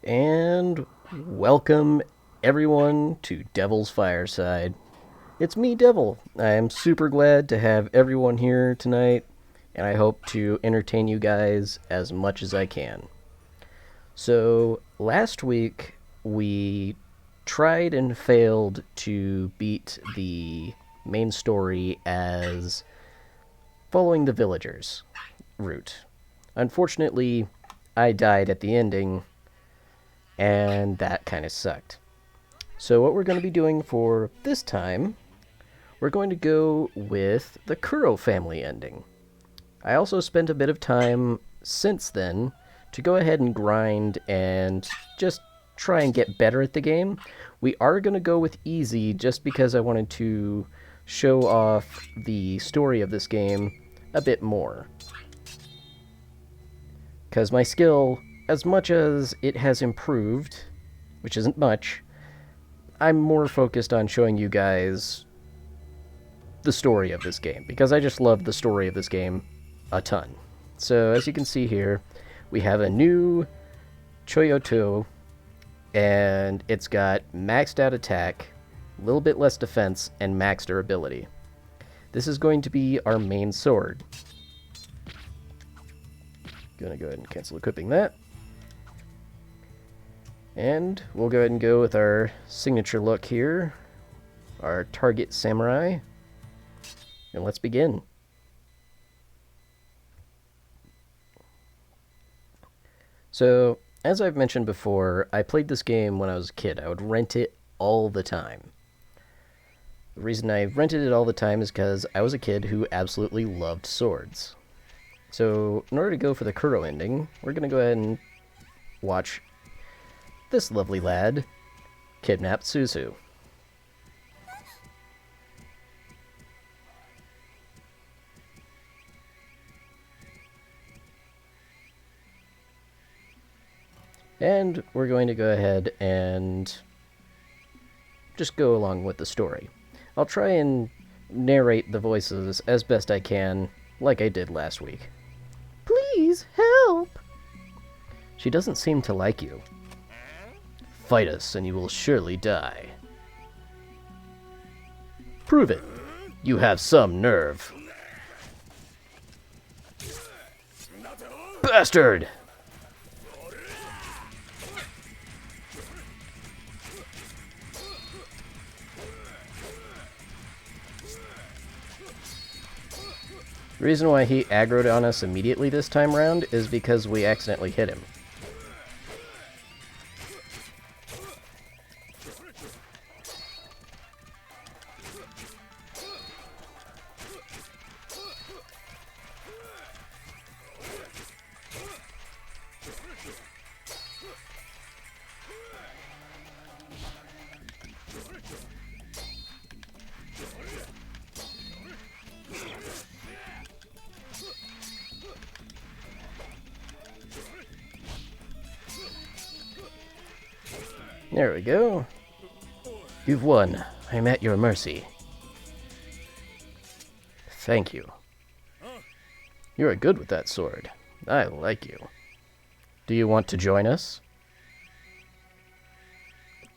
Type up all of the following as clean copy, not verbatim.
And welcome everyone to Devil's Fireside. It's me, Devil. I'm super glad to have everyone here tonight, and I hope to entertain you guys as much as I can. So, last week we tried and failed to beat the main story as following the villagers route. Unfortunately, I died at the ending, and that kind of sucked. So what we're going to be doing for this time, we're going to go with the Kurou family ending. I also spent a bit of time since then to go ahead and grind and just try and get better at the game. We are going to go with easy just because I wanted to show off the story of this game a bit more. Because my skill, as much as it has improved, which isn't much, I'm more focused on showing you guys the story of this game, because I just love the story of this game a ton. So, as you can see here, we have a new Choyoto, and it's got maxed out attack, a little bit less defense, and max durability. This is going to be our main sword. Gonna go ahead and cancel equipping that. And we'll go ahead and go with our signature look here, our target samurai, and let's begin. So, as I've mentioned before, I played this game when I was a kid. I would rent it all the time. The reason I rented it all the time is because I was a kid who absolutely loved swords. So, in order to go for the Kurou ending, we're going to go ahead and watch this lovely lad kidnap Suzu. And we're going to go ahead and just go along with the story. I'll try and narrate the voices as best I can, like I did last week. Please, help! She doesn't seem to like you. Fight us, and you will surely die. Prove it. You have some nerve. Bastard! The reason why he aggroed on us immediately this time round is because we accidentally hit him. There we go. You've won. I'm at your mercy. Thank you. You're good with that sword. I like you. Do you want to join us?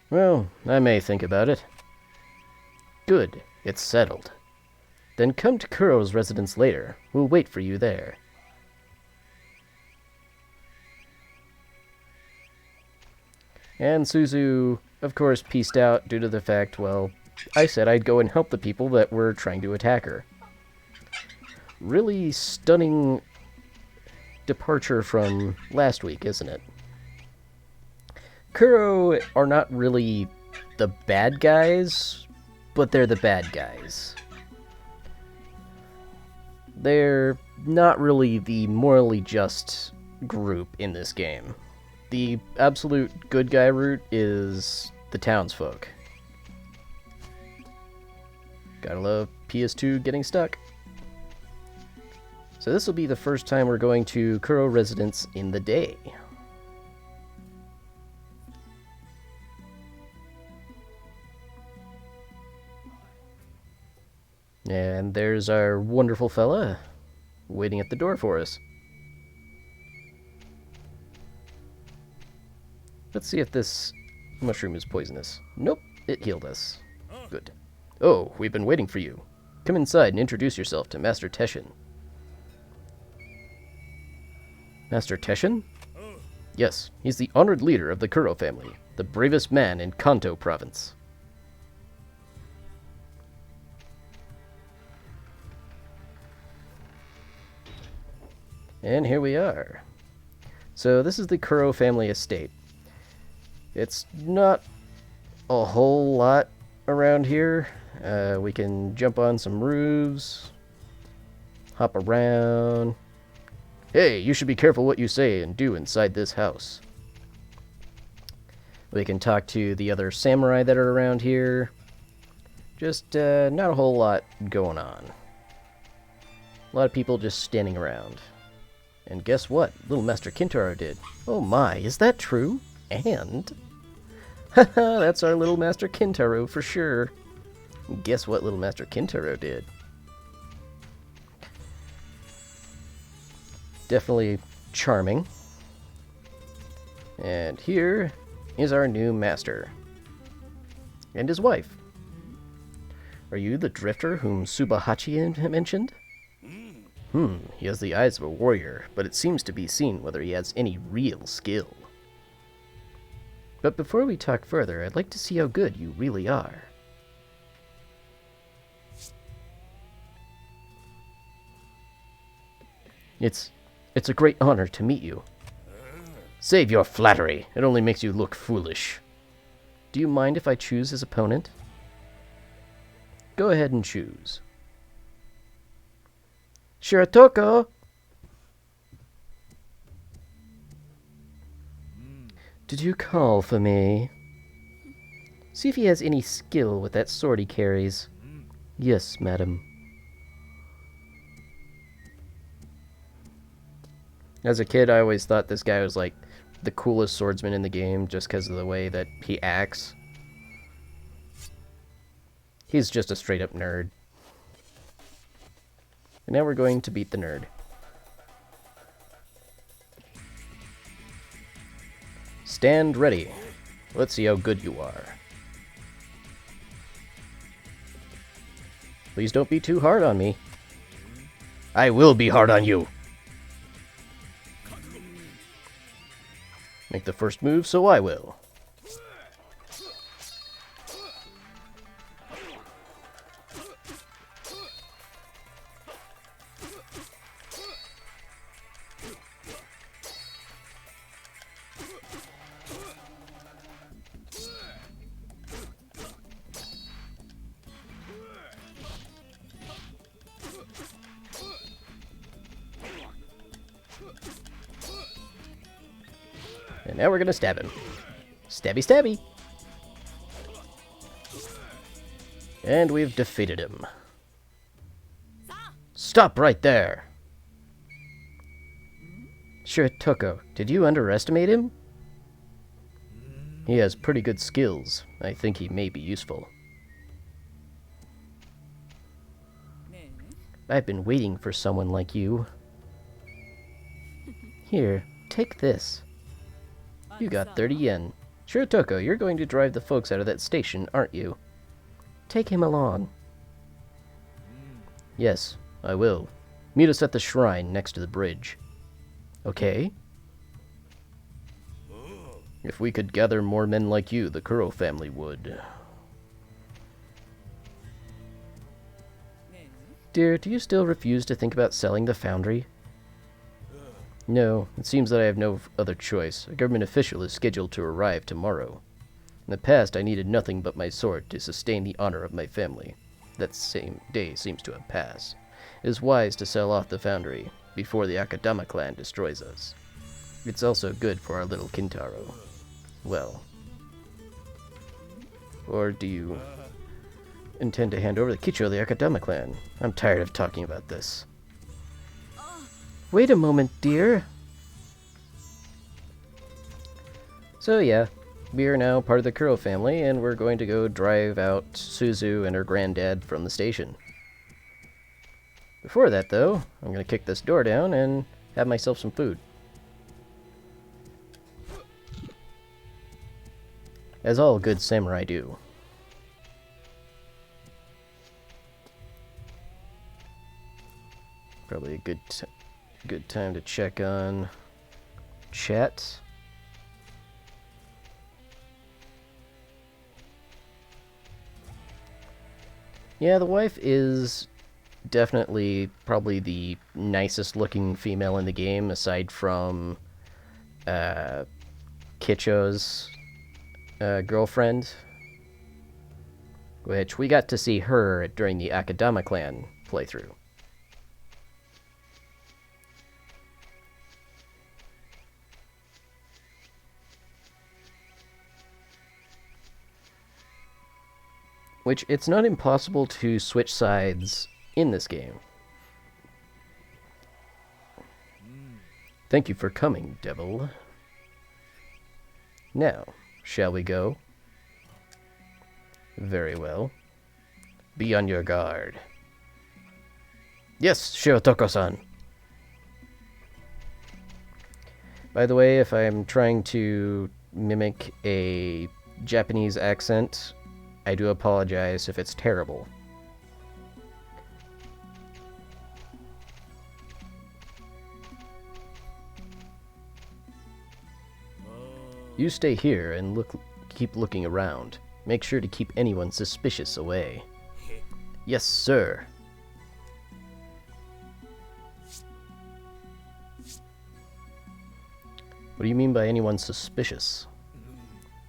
Well, I may think about it. Good. It's settled. Then come to Kurou's residence later. We'll wait for you there. And Suzu, of course, peaced out due to the fact, well, I said I'd go and help the people that were trying to attack her. Really stunning departure from last week, isn't it? Kurou are not really the bad guys, but they're the bad guys. They're not really the morally just group in this game. The absolute good guy route is the townsfolk. Gotta love PS2 getting stuck. So this will be the first time we're going to Kurou residence in the day. And there's our wonderful fella waiting at the door for us. Let's see if this mushroom is poisonous. Nope, it healed us. Good. Oh, we've been waiting for you. Come inside and introduce yourself to Master Teshin. Master Teshin? Yes, he's the honored leader of the Kurou family, the bravest man in Kanto province. And here we are. So this is the Kurou family estate. It's not a whole lot around here. We can jump on some roofs, hop around. Hey, you should be careful what you say and do inside this house. We can talk to the other samurai that are around here. Just not a whole lot going on. A lot of people just standing around. And guess what? Little Master Kintaro did. Oh my, is that true? And... haha, that's our Little Master Kintaro for sure. Guess what Little Master Kintaro did? Definitely charming. And here is our new master. And his wife. Are you the drifter whom Subahachi mentioned? He has the eyes of a warrior, but it seems to be seen whether he has any real skill. But before we talk further, I'd like to see how good you really are. It's a great honor to meet you. Save your flattery. It only makes you look foolish. Do you mind if I choose his opponent? Go ahead and choose. Shiratoko! Did you call for me? See if he has any skill with that sword he carries. Yes, madam. As a kid, I always thought this guy was like the coolest swordsman in the game just because of the way that he acts. He's just a straight up nerd. And now we're going to beat the nerd. Stand ready. Let's see how good you are. Please don't be too hard on me. I will be hard on you. Make the first move, so I will. And now we're gonna stab him. Stabby stabby! And we've defeated him. Stop right there! Shirotoko, did you underestimate him? He has pretty good skills. I think he may be useful. I've been waiting for someone like you. Here, take this. You got 30 yen. Shirotoko, you're going to drive the folks out of that station, aren't you? Take him along. Yes, I will. Meet us at the shrine next to the bridge. Okay? If we could gather more men like you, the Kurou family would. Dear, do you still refuse to think about selling the foundry? No, it seems that I have no other choice. A government official is scheduled to arrive tomorrow. In the past, I needed nothing but my sword to sustain the honor of my family. That same day seems to have passed. It is wise to sell off the foundry before the Akadama clan destroys us. It's also good for our little Kintaro. Well. Or do you intend to hand over the Kicho of the Akadama clan? I'm tired of talking about this. Wait a moment, dear. So yeah, we are now part of the Kurou family, and we're going to go drive out Suzu and her granddad from the station. Before that, though, I'm going to kick this door down and have myself some food. As all good samurai do. Probably a good time to check on chat. Yeah, the wife is definitely probably the nicest looking female in the game, aside from Kicho's girlfriend, which we got to see her during the Akadama clan playthrough. Which, it's not impossible to switch sides in this game. Thank you for coming, devil. Now, shall we go? Very well. Be on your guard. Yes, Shirotoko-san. By the way, if I'm trying to mimic a Japanese accent, I do apologize if it's terrible. You stay here and keep looking around. Make sure to keep anyone suspicious away. Yes, sir. What do you mean by anyone suspicious?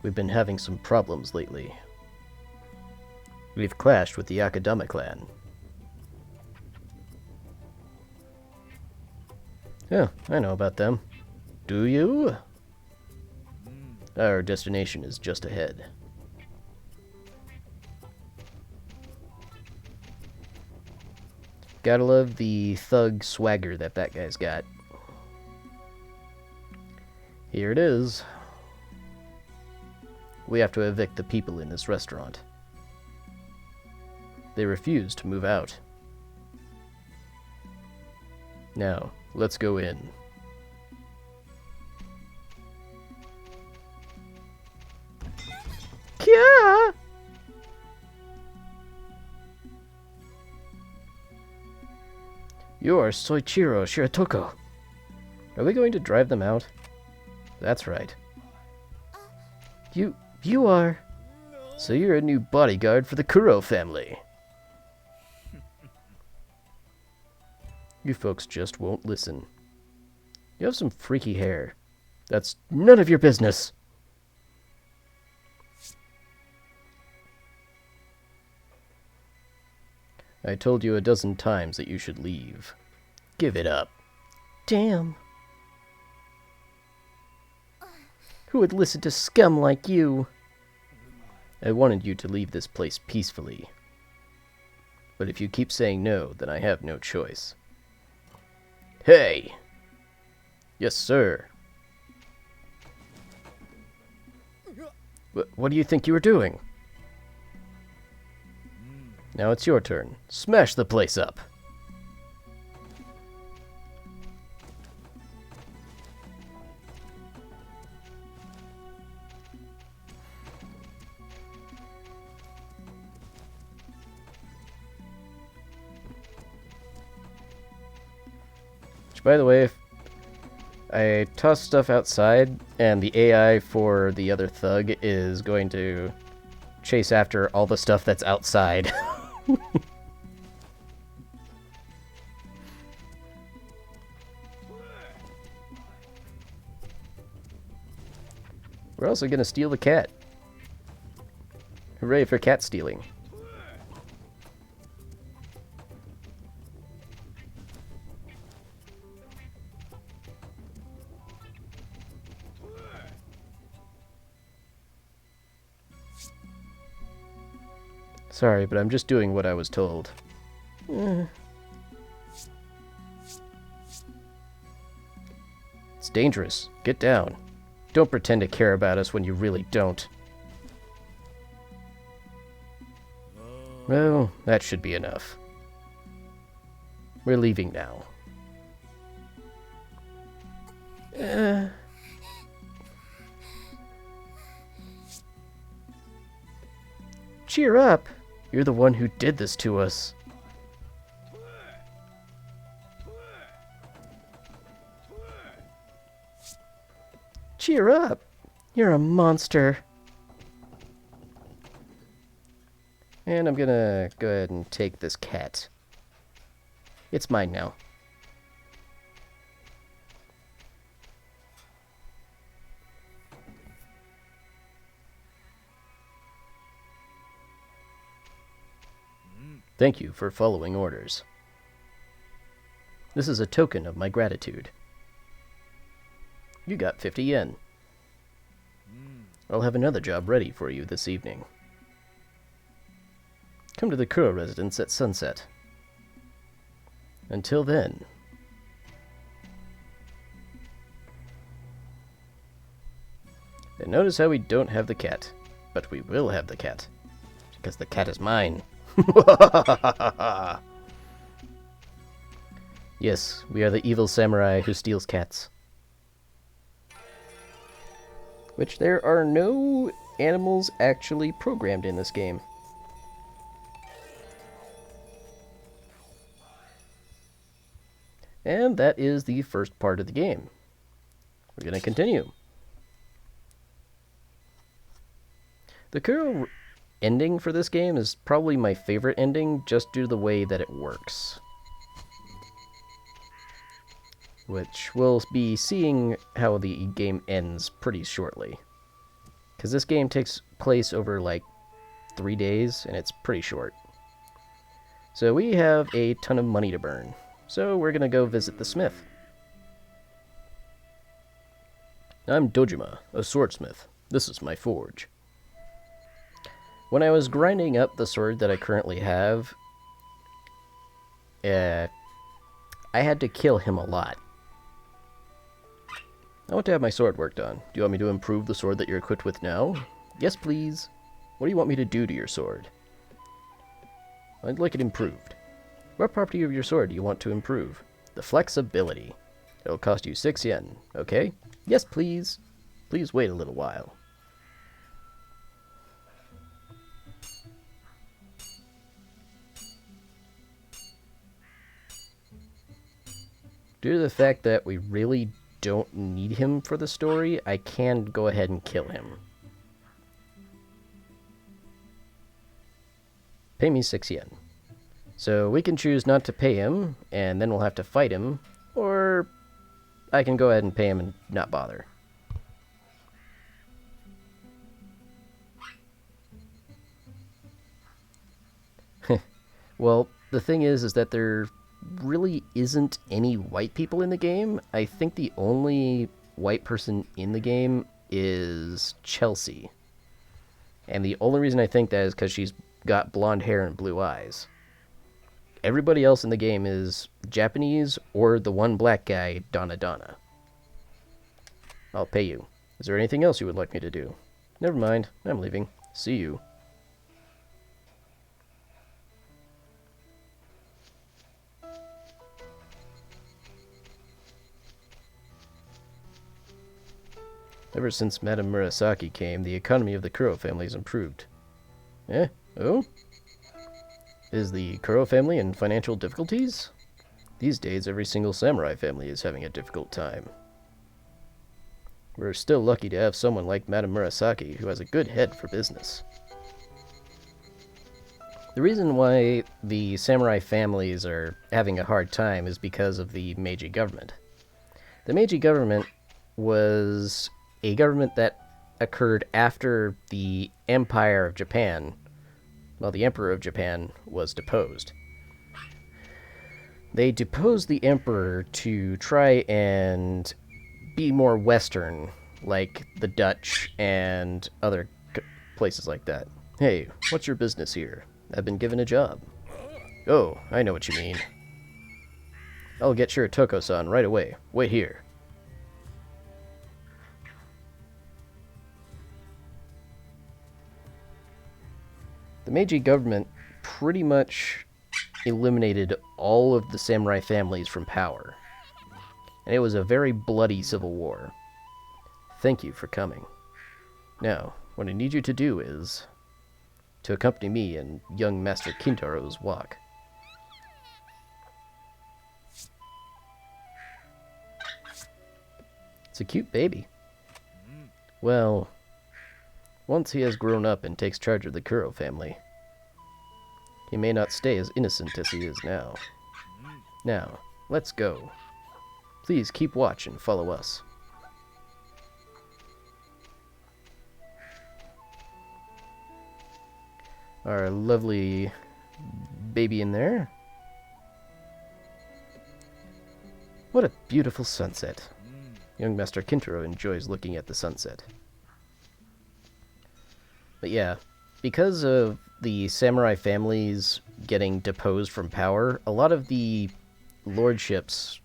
We've been having some problems lately. We've clashed with the Akadama clan. Yeah, I know about them. Do you? Our destination is just ahead. Gotta love the thug swagger that guy's got. Here it is. We have to evict the people in this restaurant. They refuse to move out. Now, let's go in. Kya! You are Soichiro Shiratoko. Are we going to drive them out? That's right. You are... So you're a new bodyguard for the Kurou family. You folks just won't listen. You have some freaky hair. That's none of your business. I told you a dozen times that you should leave. Give it up. Damn. Who would listen to scum like you? I wanted you to leave this place peacefully. But if you keep saying no, then I have no choice. Hey! Yes, sir. What do you think you were doing? Now it's your turn. Smash the place up! Which, by the way, if I toss stuff outside, and the AI for the other thug is going to chase after all the stuff that's outside. We're also going to steal the cat. Hooray for cat stealing. Sorry, but I'm just doing what I was told. It's dangerous. Get down. Don't pretend to care about us when you really don't. Well, that should be enough. We're leaving now. Cheer up! You're the one who did this to us. Cheer up! You're a monster. And I'm gonna go ahead and take this cat. It's mine now. Thank you for following orders. This is a token of my gratitude. You got 50 yen. I'll have another job ready for you this evening. Come to the Kurou residence at sunset. Until then... And notice how we don't have the cat. But we will have the cat. Because the cat is mine. Yes, we are the evil samurai who steals cats. Which there are no animals actually programmed in this game. And that is the first part of the game. We're going to continue. The Kurou ending for this game is probably my favorite ending, just due to the way that it works. Which we'll be seeing how the game ends pretty shortly. Because this game takes place over like 3 days, and it's pretty short. So we have a ton of money to burn. So we're gonna go visit the smith. I'm Dojima, a swordsmith. This is my forge. When I was grinding up the sword that I currently have, I had to kill him a lot. I want to have my sword worked on. Do you want me to improve the sword that you're equipped with now? Yes, please. What do you want me to do to your sword? I'd like it improved. What property of your sword do you want to improve? The flexibility. It'll cost you 6 yen, okay? Yes, please. Please wait a little while. Due to the fact that we really don't need him for the story, I can go ahead and kill him. Pay me 6 yen. So we can choose not to pay him, and then we'll have to fight him, or I can go ahead and pay him and not bother. Well, the thing is that there really isn't any white people in the game. I think the only white person in the game is Chelsea. And the only reason I think that is because she's got blonde hair and blue eyes. Everybody else in the game is Japanese or the one black guy, Donna. I'll pay you. Is there anything else you would like me to do? Never mind. I'm leaving. See you. Ever since Madame Murasaki came, the economy of the Kurou family has improved. Eh? Oh? Is the Kurou family in financial difficulties? These days, every single samurai family is having a difficult time. We're still lucky to have someone like Madame Murasaki, who has a good head for business. The reason why the samurai families are having a hard time is because of the Meiji government. The Meiji government was a government that occurred after the Empire of Japan, well, the Emperor of Japan was deposed. They deposed the Emperor to try and be more Western, like the Dutch and other places like that. Hey, what's your business here? I've been given a job. Oh, I know what you mean. I'll get your Toko-san right away. Wait here. The Meiji government pretty much eliminated all of the samurai families from power. And it was a very bloody civil war. Thank you for coming. Now, what I need you to do is to accompany me in young Master Kintaro's walk. It's a cute baby. Well, once he has grown up and takes charge of the Kurou family, he may not stay as innocent as he is now. Now, let's go. Please keep watch and follow us. Our lovely baby in there. What a beautiful sunset. Young Master Kintaro enjoys looking at the sunset. But yeah, because of the samurai families getting deposed from power, a lot of the lordships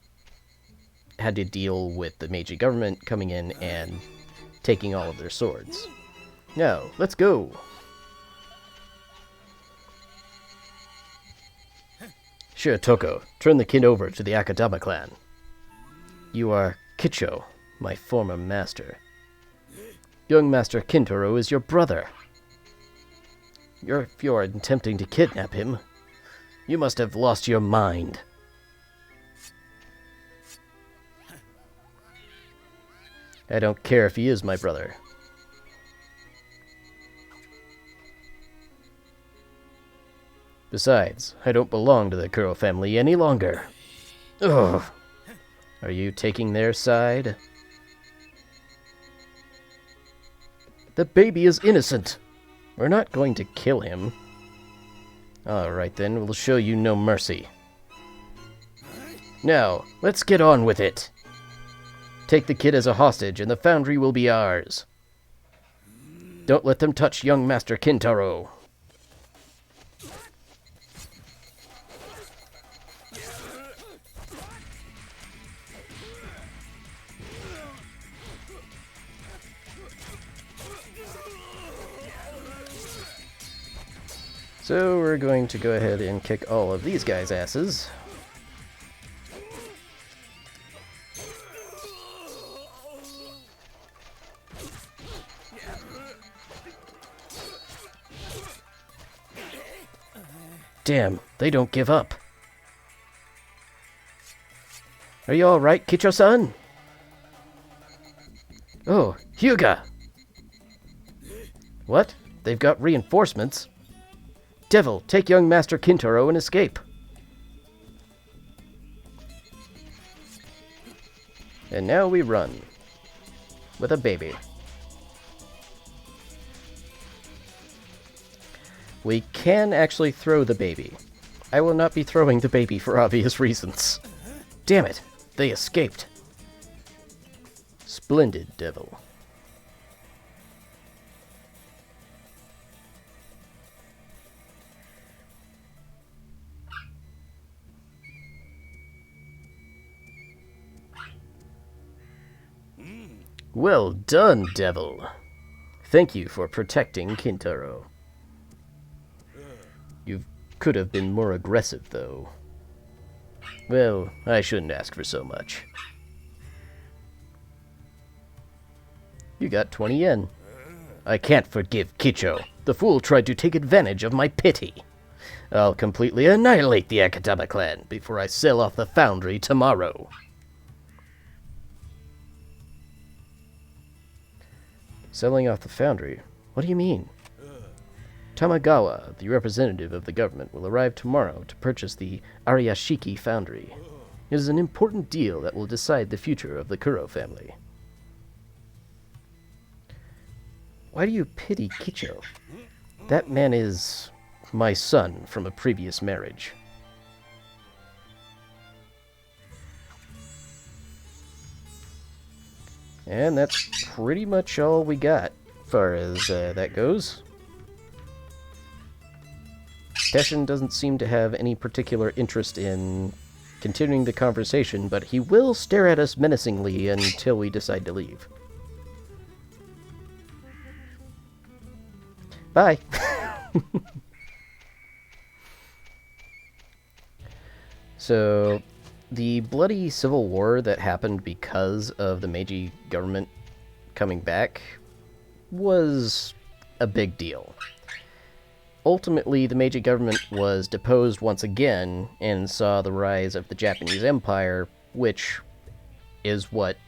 had to deal with the Meiji government coming in and taking all of their swords. Now, let's go! Sure, Toko, turn the kid over to the Akadama clan. You are Kicho, my former master. Young Master Kintaro is your brother. If you're attempting to kidnap him, you must have lost your mind. I don't care if he is my brother. Besides, I don't belong to the Kurou family any longer. Ugh. Are you taking their side? The baby is innocent. We're not going to kill him. Alright then, we'll show you no mercy. Now, let's get on with it. Take the kid as a hostage and the foundry will be ours. Don't let them touch young Master Kintaro. So we're going to go ahead and kick all of these guys' asses. Damn, they don't give up. Are you alright, Kicho-san? Oh, Hyuga! What? They've got reinforcements? Devil, take young Master Kintaro and escape. And now we run. With a baby. We can actually throw the baby. I will not be throwing the baby for obvious reasons. Damn it! They escaped. Splendid, Devil. Well done, Devil. Thank you for protecting Kintaro. You could have been more aggressive, though. Well, I shouldn't ask for so much. You got 20 yen. I can't forgive Kicho. The fool tried to take advantage of my pity. I'll completely annihilate the Akatama clan before I sell off the foundry tomorrow. Selling off the foundry? What do you mean? Tamagawa, the representative of the government, will arrive tomorrow to purchase the Ariashiki foundry. It is an important deal that will decide the future of the Kurou family. Why do you pity Kicho? That man is my son from a previous marriage. And that's pretty much all we got, as far as that goes. Teshin doesn't seem to have any particular interest in continuing the conversation, but he will stare at us menacingly until we decide to leave. Bye! So, the bloody civil war that happened because of the Meiji government coming back was a big deal. Ultimately, the Meiji government was deposed once again and saw the rise of the Japanese Empire, which is what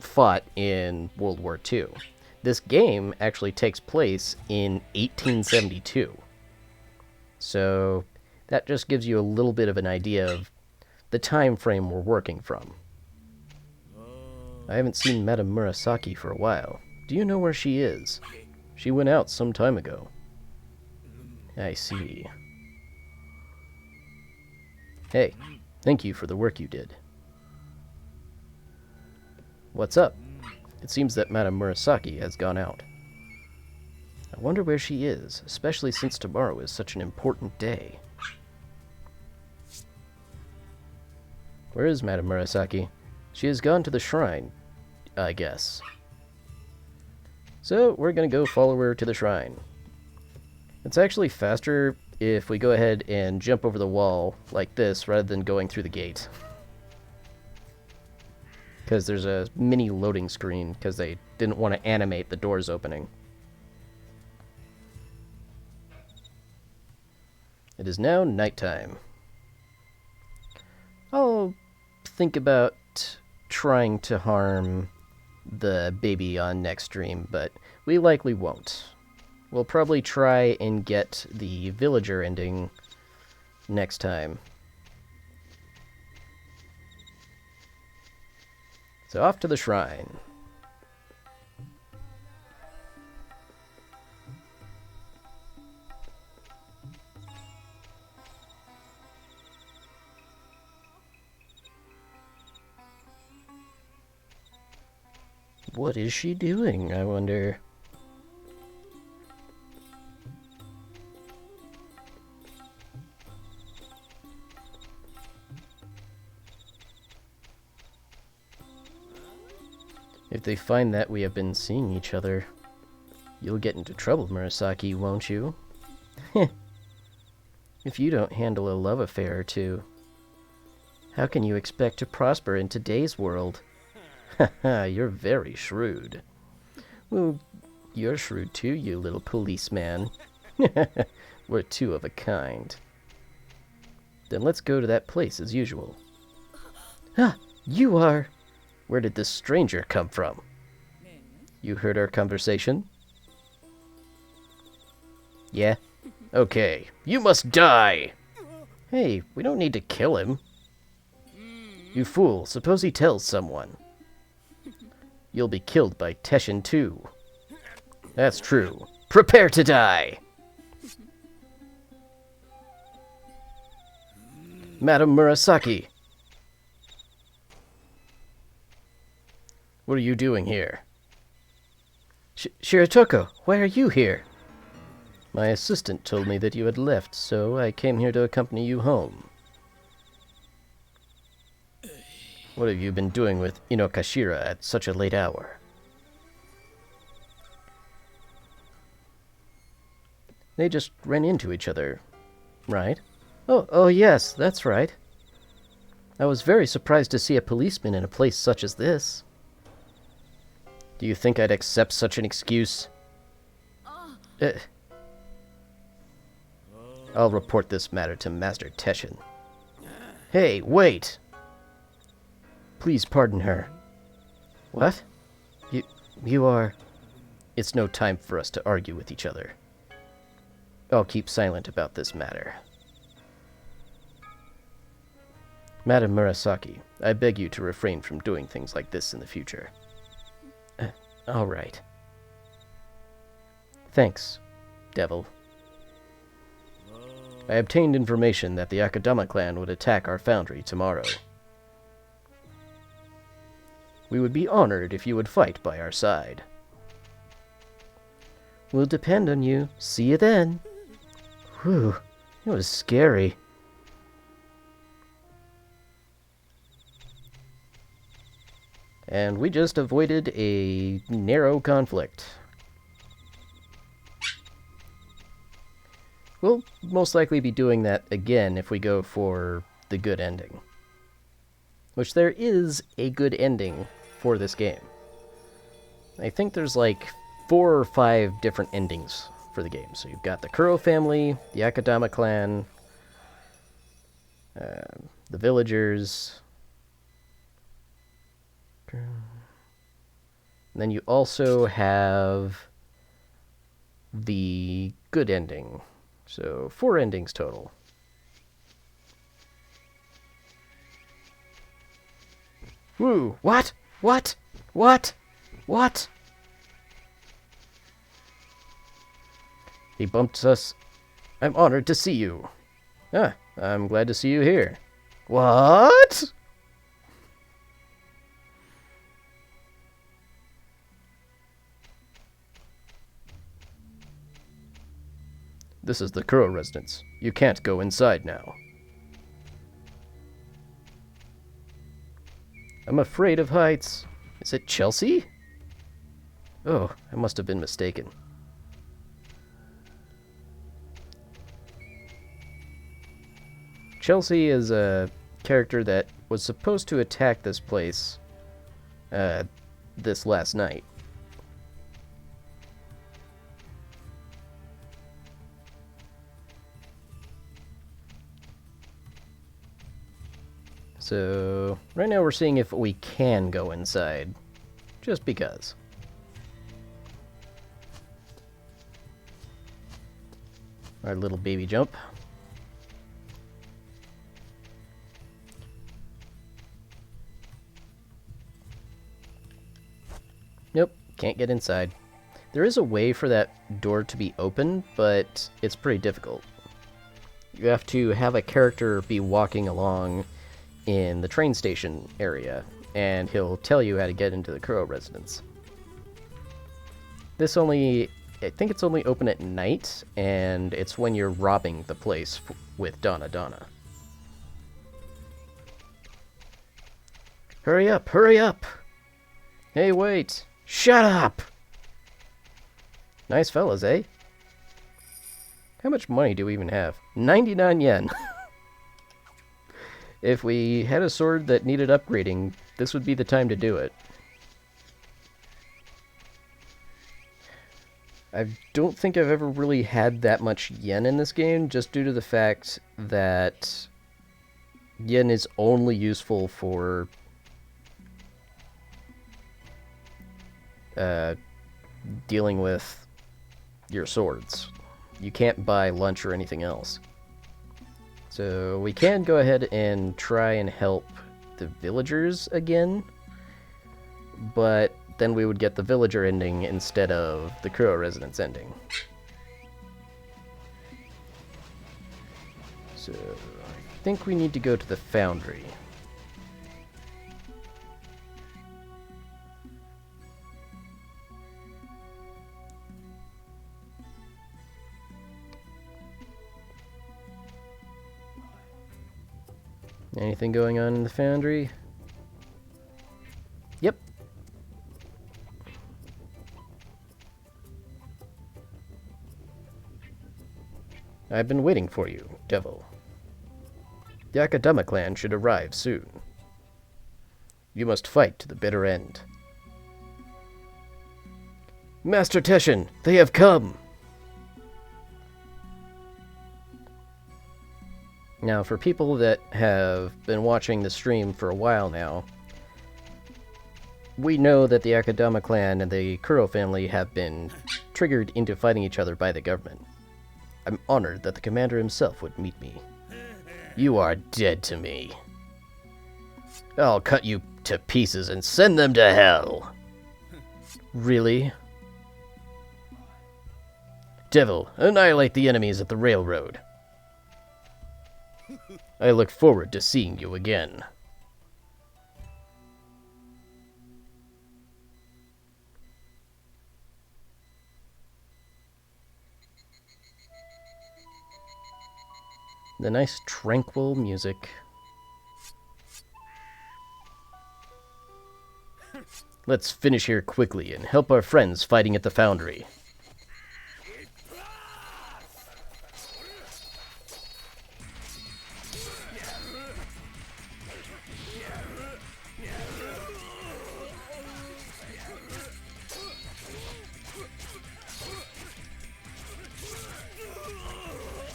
fought in World War II. This game actually takes place in 1872. So that just gives you a little bit of an idea of the time frame we're working from. I haven't seen Madame Murasaki for a while. Do you know where she is? She went out some time ago. I see. Hey, thank you for the work you did. What's up? It seems that Madame Murasaki has gone out. I wonder where she is, especially since tomorrow is such an important day. Where is Madame Murasaki? She has gone to the shrine, I guess. So, we're gonna go follow her to the shrine. It's actually faster if we go ahead and jump over the wall like this rather than going through the gate. Because there's a mini loading screen because they didn't want to animate the doors opening. It is now nighttime. I'll think about trying to harm the baby on next stream, but we likely won't. We'll probably try and get the villager ending next time. So off to the shrine. What is she doing, I wonder? If they find that we have been seeing each other, you'll get into trouble, Murasaki, won't you? If you don't handle a love affair or two, how can you expect to prosper in today's world? Haha, you're very shrewd. Well, you're shrewd too, you little policeman. We're two of a kind. Then let's go to that place as usual. Ah, you are... Where did this stranger come from? You heard our conversation? Yeah? Okay, you must die! Hey, we don't need to kill him. You fool, suppose he tells someone. You'll be killed by Teshin too. That's true. Prepare to die! Madam Murasaki! What are you doing here? Shiratoko, why are you here? My assistant told me that you had left, so I came here to accompany you home. What have you been doing with Inokashira at such a late hour? They just ran into each other, right? Oh yes, that's right. I was very surprised to see a policeman in a place such as this. Do you think I'd accept such an excuse? I'll report this matter to Master Teshin. Hey, wait! Please pardon her. What? You are... It's no time for us to argue with each other. I'll keep silent about this matter. Madam Murasaki, I beg you to refrain from doing things like this in the future. All right. Thanks, Devil. I obtained information that the Akadama clan would attack our foundry tomorrow. We would be honored if you would fight by our side. Will depend on you. See you then. Whew, it was scary. And we just avoided a narrow conflict. We'll most likely be doing that again if we go for the good ending. Which there is a good ending for this game. I think there's like 4 or 5 different endings for the game. So you've got the Kurou family, the Akadama clan, the villagers, and then you also have the good ending. So 4 endings total. Woo! What? What? What? What? He bumped us. I'm honored to see you. Ah, I'm glad to see you here. What? This is the Kurou residence. You can't go inside now. I'm afraid of heights. Is it Chelsea? Oh, I must have been mistaken. Chelsea is a character that was supposed to attack this place this last night. So, right now we're seeing if we can go inside. Just because. Our little baby jump. Nope, can't get inside. There is a way for that door to be open, but it's pretty difficult. You have to have a character be walking along in the train station area, and he'll tell you how to get into the Kurou residence. This only... I think it's only open at night, and it's when you're robbing the place with Donna Donna. Hurry up, hurry up! Hey, wait! Shut up! Nice fellas, eh? How much money do we even have? 99 yen. If we had a sword that needed upgrading, this would be the time to do it. I don't think I've ever really had that much yen in this game, just due to the fact that yen is only useful for dealing with your swords. You can't buy lunch or anything else. So we can go ahead and try and help the villagers again, but then we would get the villager ending instead of the Kurou residence ending. So I think we need to go to the foundry. Anything going on in the foundry? Yep. I've been waiting for you, Devil. The Akadama clan should arrive soon. You must fight to the bitter end. Master Teshin, they have come! Now, for people that have been watching the stream for a while now, we know that the Akadama clan and the Kurou family have been triggered into fighting each other by the government. I'm honored that the commander himself would meet me. You are dead to me. I'll cut you to pieces and send them to hell. Really? Devil, annihilate the enemies at the railroad. I look forward to seeing you again. The nice tranquil music. Let's finish here quickly and help our friends fighting at the foundry.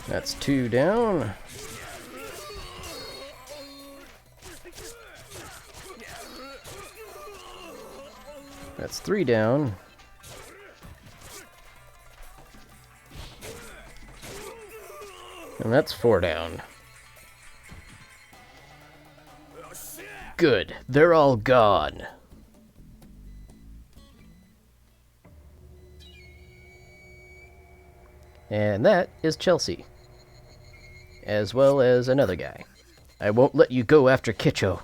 That's 2 down. That's 3 down. And that's 4 down. Good, they're all gone. And that is Chelsea. As well as another guy. I won't let you go after Kicho.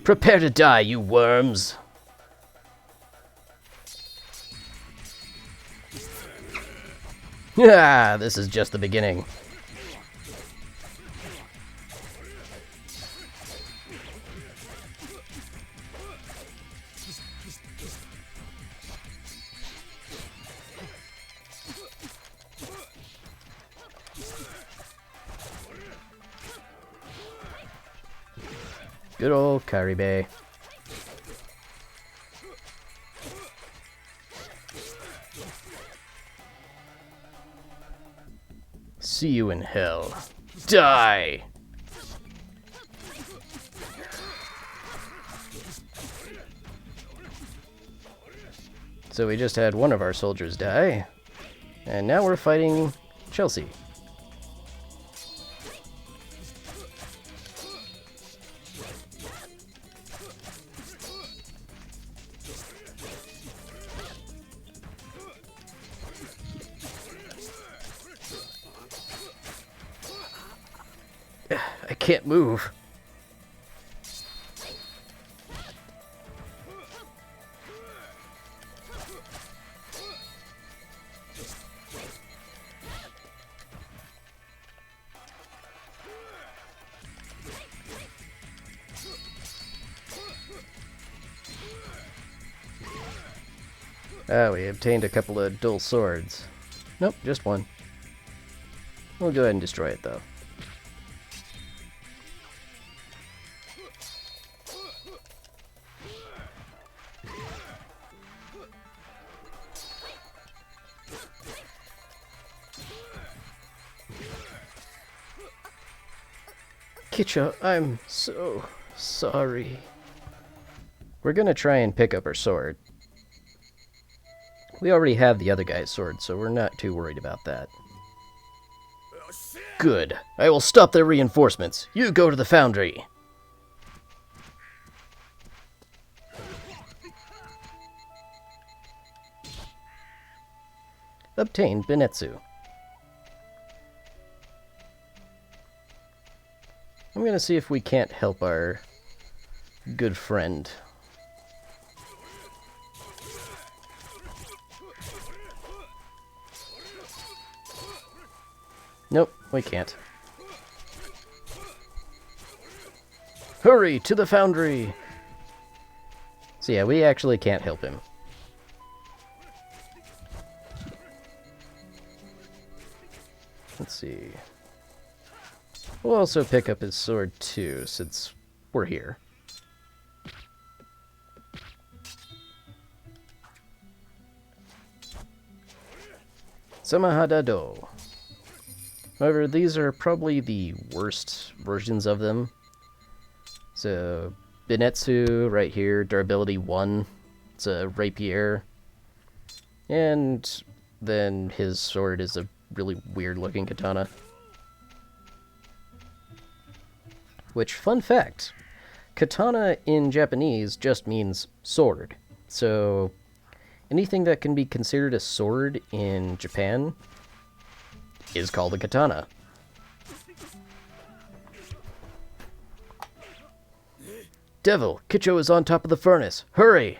Prepare to die, you worms! Ah, this is just the beginning. Good old Karibe. See you in hell. Die! So we just had one of our soldiers die, and now we're fighting Chelsea. I can't move. Ah, we obtained a couple of dual swords. Nope, just one. We'll go ahead and destroy it, though. Kicho, I'm so sorry. We're gonna try and pick up our sword. We already have the other guy's sword, so we're not too worried about that. Good. I will stop their reinforcements. You go to the foundry. Obtain Benetsu. I'm gonna see if we can't help our good friend. Nope, we can't. Hurry to the foundry! So yeah, we actually can't help him. Let's see. We'll also pick up his sword too, since we're here. Samahadado. However, these are probably the worst versions of them. So, Benetsu right here, durability 1. It's a rapier. And then his sword is a really weird looking katana. Which, fun fact, katana in Japanese just means sword. So, anything that can be considered a sword in Japan is called a katana. Devil, Kicho is on top of the furnace. Hurry!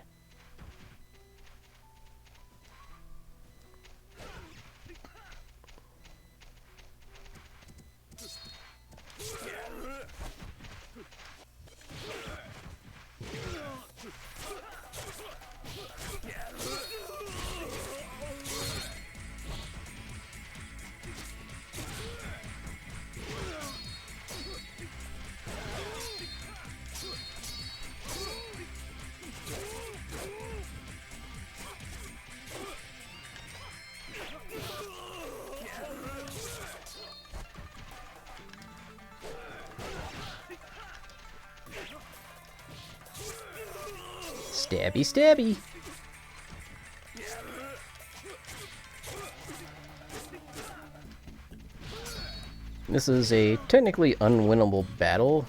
Stabby, stabby. This is a technically unwinnable battle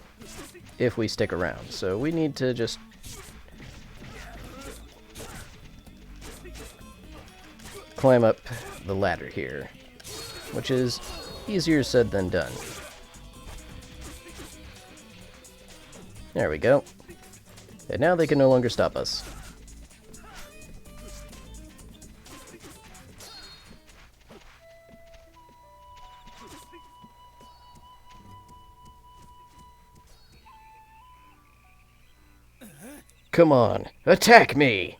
if we stick around, so we need to just climb up the ladder here, which is easier said than done. There we go. And now they can no longer stop us. Come on, attack me!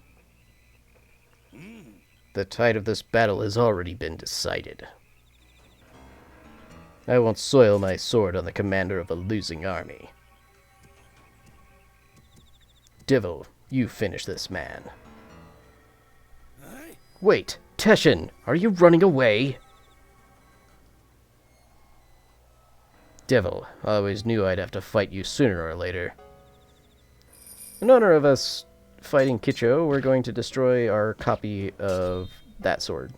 The tide of this battle has already been decided. I won't soil my sword on the commander of a losing army. Devil, you finish this man. Wait, Teshin, are you running away? Devil, I always knew I'd have to fight you sooner or later. In honor of us fighting Kicho, we're going to destroy our copy of that sword.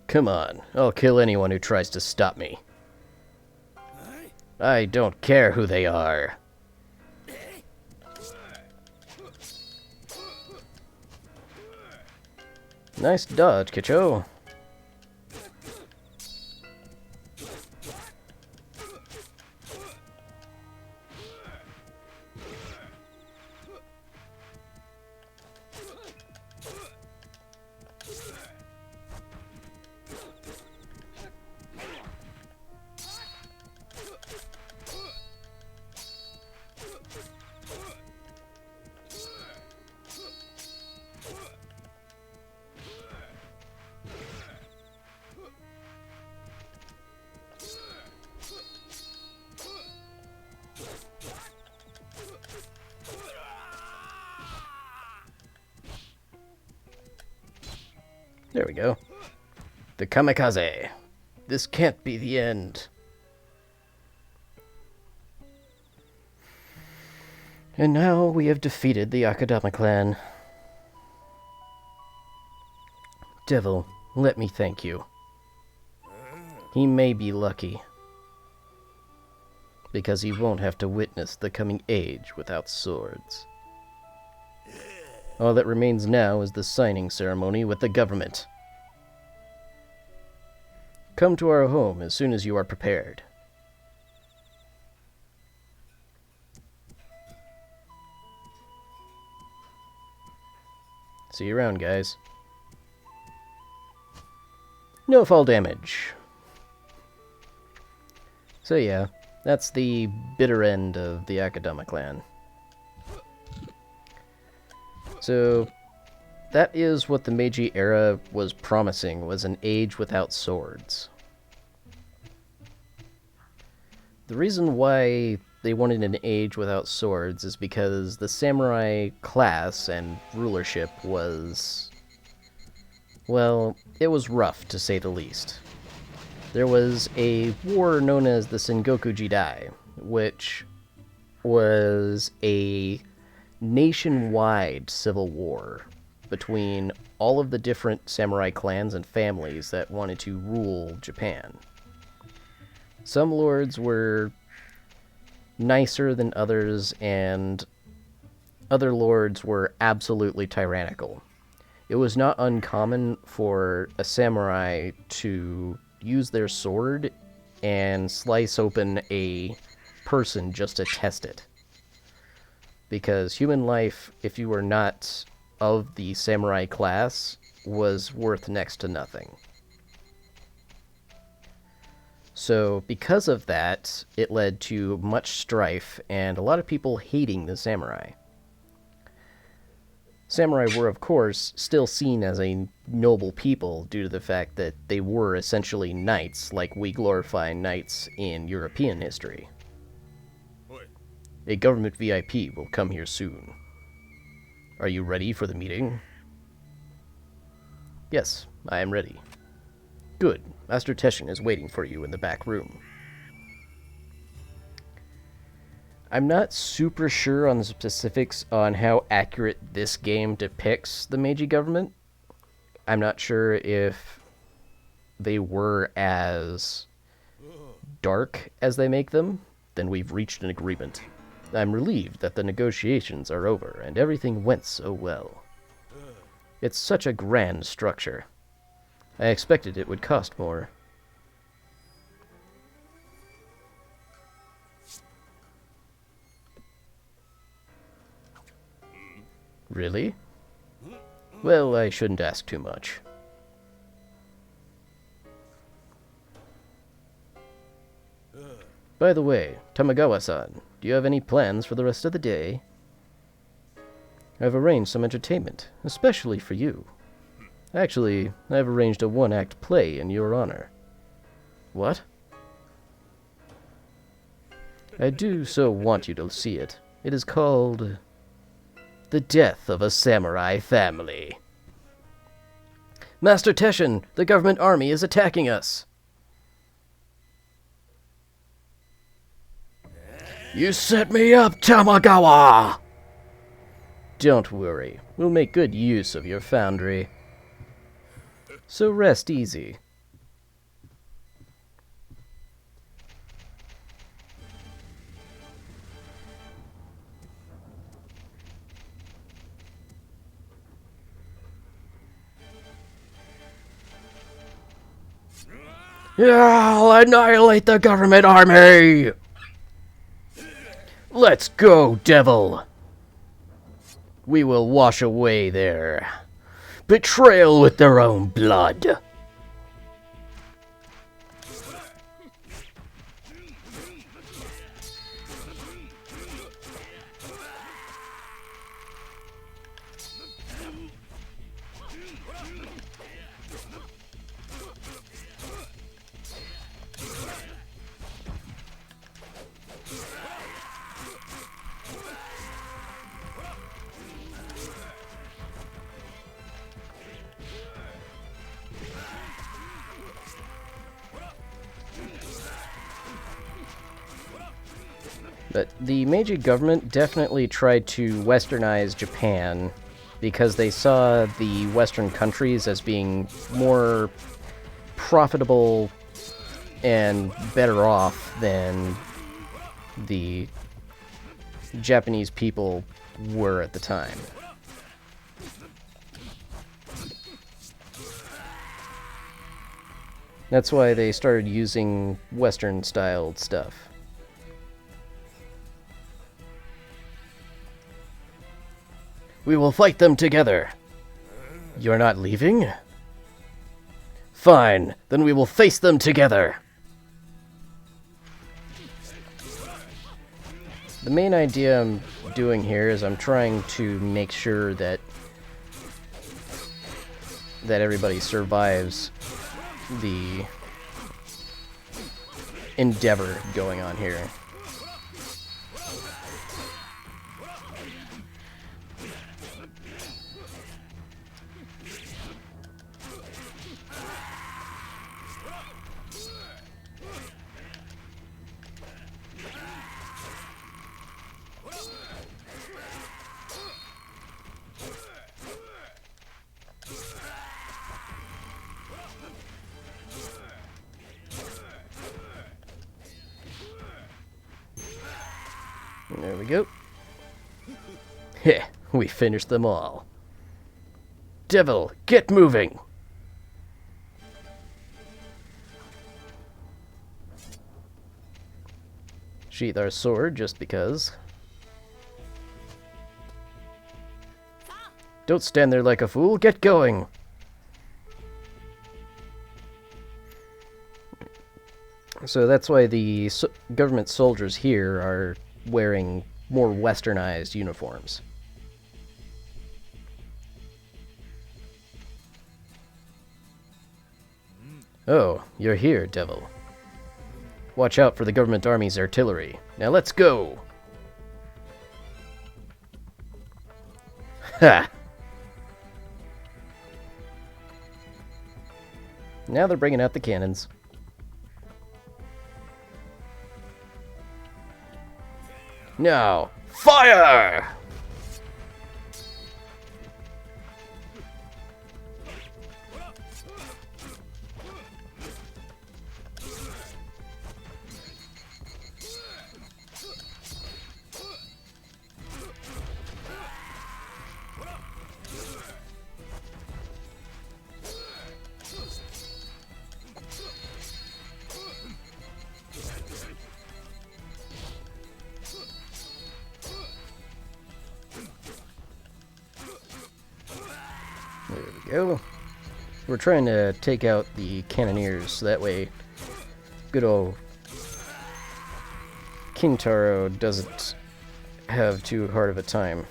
Come on, I'll kill anyone who tries to stop me. I don't care who they are. Nice dodge, Kicho. There we go. The kamikaze. This can't be the end. And now we have defeated the Akadama clan. Devil, let me thank you. He may be lucky, because he won't have to witness the coming age without swords. All that remains now is the signing ceremony with the government. Come to our home as soon as you are prepared. See you around, guys. No fall damage. So yeah, that's the bitter end of the Akadama clan. So, that is what the Meiji era was promising, was an age without swords. The reason why they wanted an age without swords is because the samurai class and rulership was, well, it was rough, to say the least. There was a war known as the Sengoku Jidai, which was a nationwide civil war between all of the different samurai clans and families that wanted to rule Japan. Some lords were nicer than others, and other lords were absolutely tyrannical. It was not uncommon for a samurai to use their sword and slice open a person just to test it. Because human life, if you were not of the samurai class, was worth next to nothing. So, because of that, it led to much strife and a lot of people hating the samurai. Samurai were, of course, still seen as a noble people due to the fact that they were essentially knights, like we glorify knights in European history. A government VIP will come here soon. Are you ready for the meeting? Yes, I am ready. Good. Master Teshin is waiting for you in the back room. I'm not super sure on the specifics on how accurate this game depicts the Meiji government. I'm not sure if they were as dark as they make them. Then we've reached an agreement. I'm relieved that the negotiations are over and everything went so well. It's such a grand structure. I expected it would cost more. Really? Well, I shouldn't ask too much. By the way, Tamagawa-san, do you have any plans for the rest of the day? I've arranged some entertainment, especially for you. Actually, I've arranged a one-act play in your honor. What? I do so want you to see it. It is called The Death of a Samurai Family. Master Teshin, the government army is attacking us. You set me up, Tamagawa! Don't worry, we'll make good use of your foundry. So rest easy. Yeah, I'll annihilate the government army! Let's go, devil! We will wash away their betrayal with their own blood. But the Meiji government definitely tried to westernize Japan because they saw the Western countries as being more profitable and better off than the Japanese people were at the time. That's why they started using Western-styled stuff. We will fight them together. You're not leaving? Fine, then we will face them together. The main idea I'm doing here is I'm trying to make sure that everybody survives the endeavor going on here. There we go. Heh, we finished them all. Devil, get moving! Sheath our sword just because. Don't stand there like a fool, get going! So that's why the government soldiers here are wearing more westernized uniforms. Oh, you're here, Devil. Watch out for the government army's artillery. Now let's go! Ha! Now they're bringing out the cannons. Now, fire! There we go. We're trying to take out the cannoneers, so that way good old Kintaro doesn't have too hard of a time.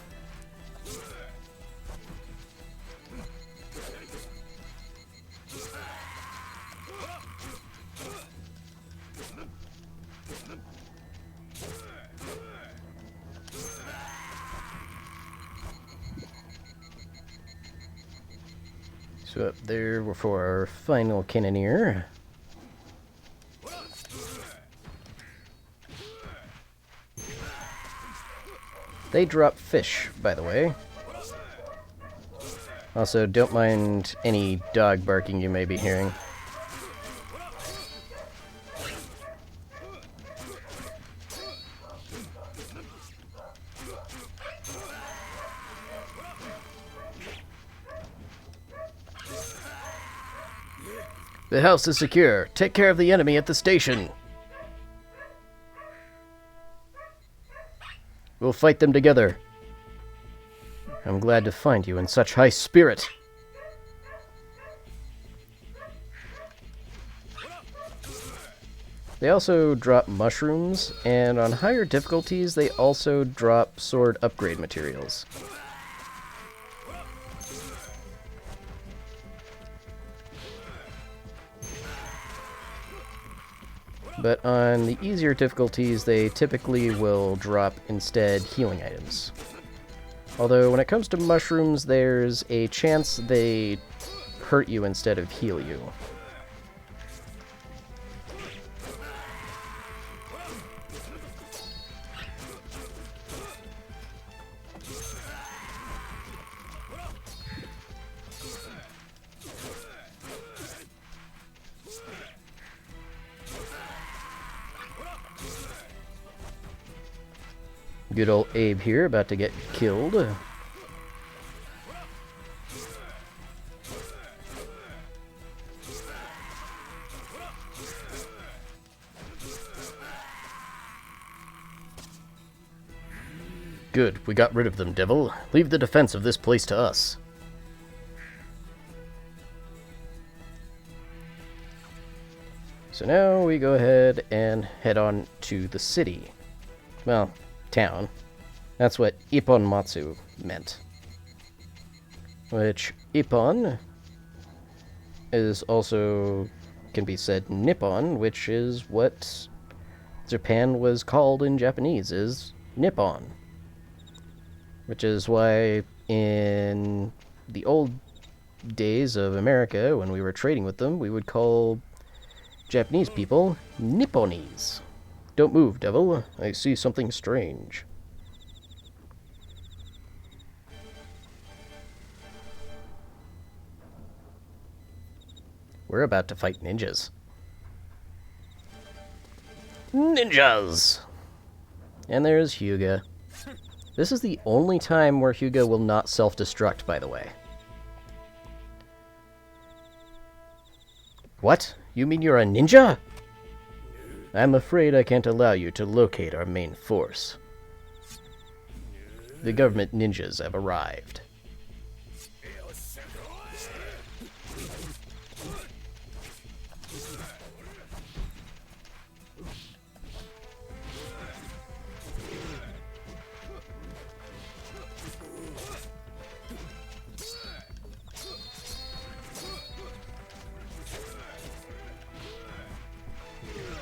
So up there for our final cannoneer. They drop fish, by the way. Also, don't mind any dog barking you may be hearing. The house is secure. Take care of the enemy at the station. We'll fight them together. I'm glad to find you in such high spirit. They also drop mushrooms, and on higher difficulties, they also drop sword upgrade materials. But on the easier difficulties, they typically will drop instead healing items. Although when it comes to mushrooms, there's a chance they hurt you instead of heal you. Good old Abe here, about to get killed. Good, we got rid of them, Devil. Leave the defense of this place to us. So now we go ahead and head on to the city. Well, town. That's what Ippon Matsu meant. Which, Ippon is also, can be said Nippon, which is what Japan was called in Japanese, is Nippon. Which is why in the old days of America, when we were trading with them, we would call Japanese people Nipponese. Don't move, Devil. I see something strange. We're about to fight ninjas. Ninjas! And there's Hyuga. This is the only time where Hyuga will not self-destruct, by the way. What? You mean you're a ninja? I'm afraid I can't allow you to locate our main force. The government ninjas have arrived.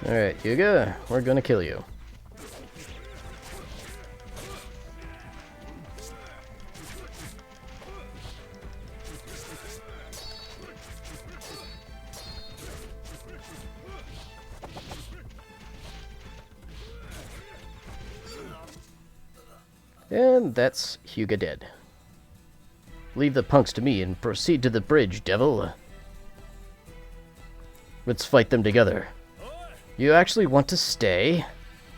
Alright, Hyuga, we're gonna kill you. And that's Hyuga dead. Leave the punks to me and proceed to the bridge, Devil. Let's fight them together. You actually want to stay?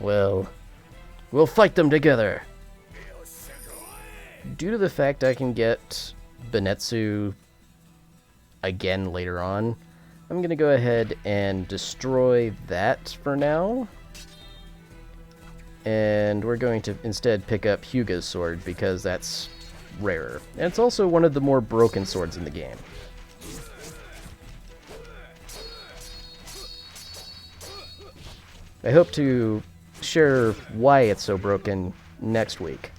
Well, we'll fight them together. Due to the fact I can get Benetsu again later on, I'm going to go ahead and destroy that for now. And we're going to instead pick up Hyuga's sword because that's rarer. And it's also one of the more broken swords in the game. I hope to share why it's so broken next week.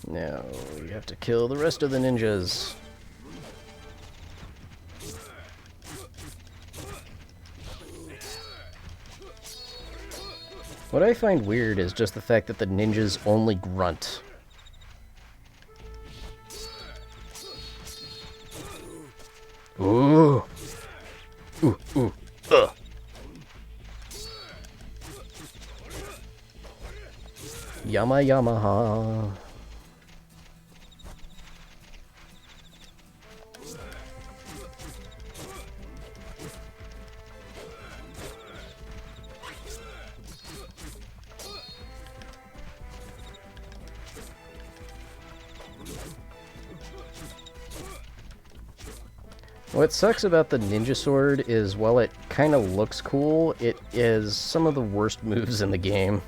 Now, we have to kill the rest of the ninjas. What I find weird is just the fact that the ninjas only grunt. Ooh. Ooh, ooh, ugh. Yama Yamaha. What sucks about the ninja sword is, while it kind of looks cool, it is some of the worst moves in the game.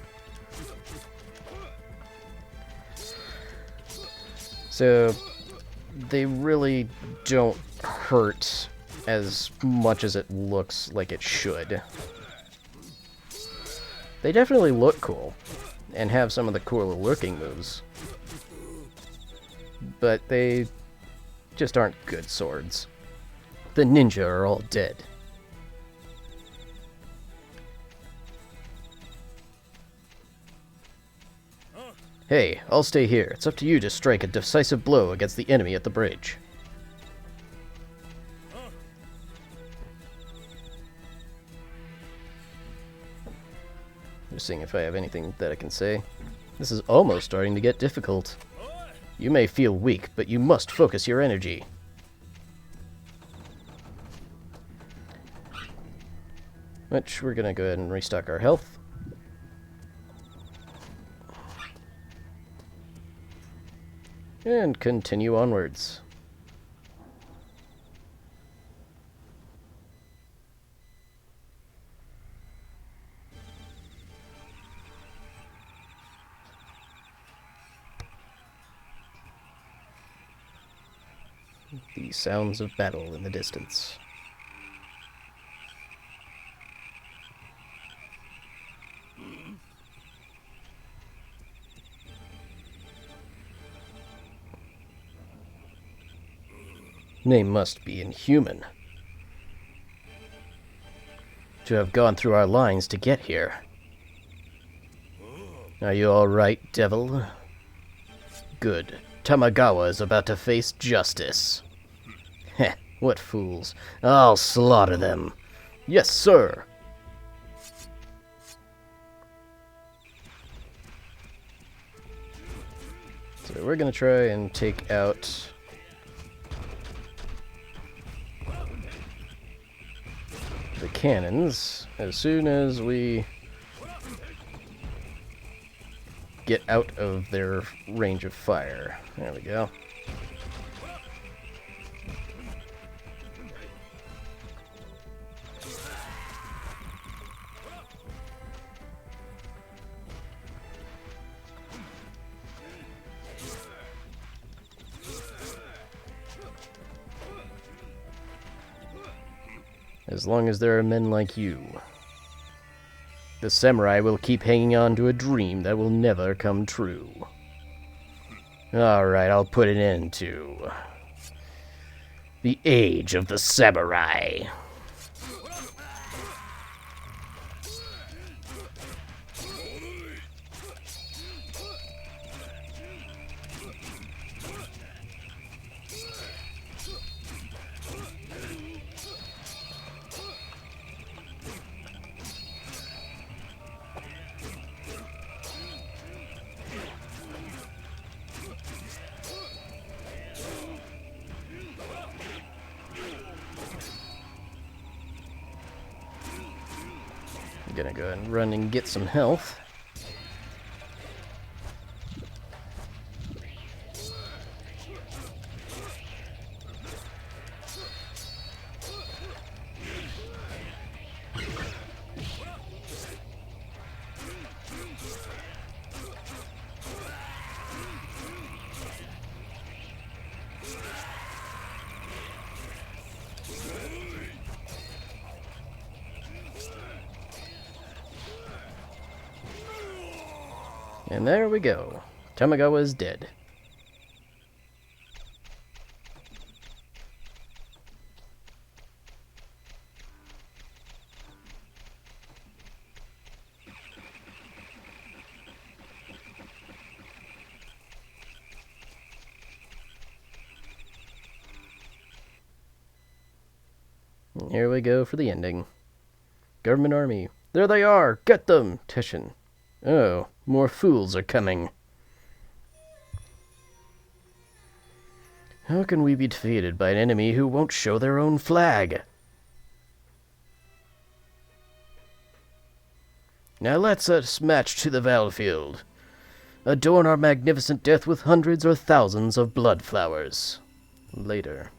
So, they really don't hurt as much as it looks like it should. They definitely look cool, and have some of the cooler looking moves. But they just aren't good swords. The ninja are all dead. Hey, I'll stay here. It's up to you to strike a decisive blow against the enemy at the bridge. Just seeing if I have anything that I can say. This is almost starting to get difficult. You may feel weak, but you must focus your energy. Which, we're gonna go ahead and restock our health. And continue onwards. The sounds of battle in the distance. They must be inhuman to have gone through our lines to get here. Are you all right, devil? Good. Tamagawa is about to face justice. Heh, what fools. I'll slaughter them. Yes, sir. So we're gonna try and take out the cannons as soon as we get out of their range of fire. There we go. As long as there are men like you, the samurai will keep hanging on to a dream that will never come true. Alright, I'll put an end to the age of the samurai. I'm gonna go ahead and run and get some health. And there we go. Tamagawa is dead. And here we go for the ending. Government army. There they are! Get them! Teshin. Oh, more fools are coming. How can we be defeated by an enemy who won't show their own flag? Now let's us march to the battlefield. Adorn our magnificent death with hundreds or thousands of blood flowers. Later.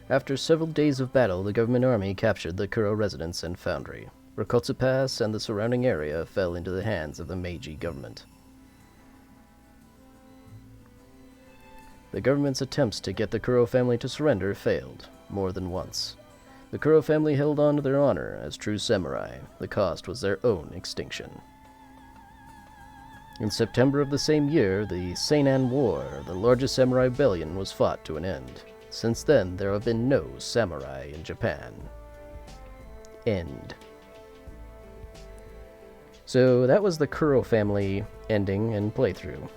After several days of battle, the government army captured the Kurou residence and foundry. Rokotsu Pass and the surrounding area fell into the hands of the Meiji government. The government's attempts to get the Kurou family to surrender failed, more than once. The Kurou family held on to their honor as true samurai. The cost was their own extinction. In September of the same year, the Seinan War, the largest samurai rebellion, was fought to an end. Since then, there have been no samurai in Japan. End. So that was the Kurou family ending and playthrough.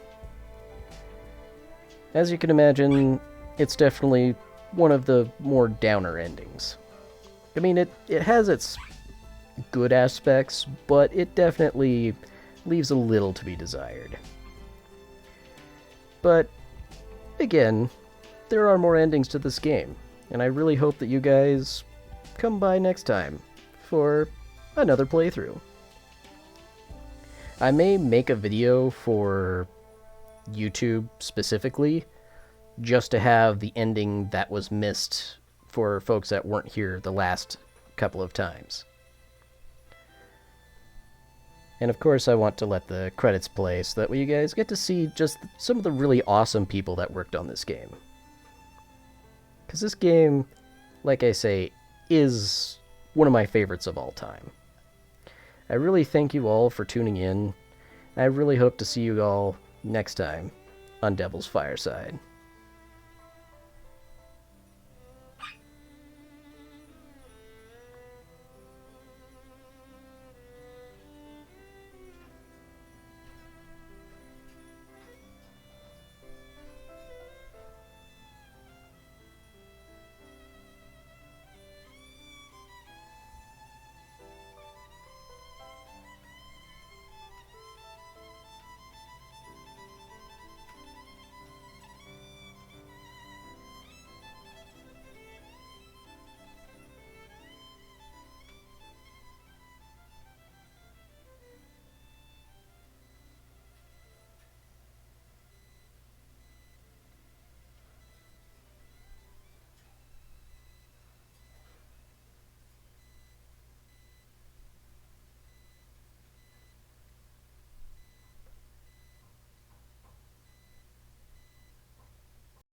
As you can imagine, it's definitely one of the more downer endings. I mean, it has its good aspects, but it definitely leaves a little to be desired. But, again, there are more endings to this game, and I really hope that you guys come by next time for another playthrough. I may make a video for YouTube specifically, just to have the ending that was missed for folks that weren't here the last couple of times. And of course I want to let the credits play so that way you guys get to see just some of the really awesome people that worked on this game. Because this game, like I say, is one of my favorites of all time. I really thank you all for tuning in, and I really hope to see you all next time on Devil's Fireside.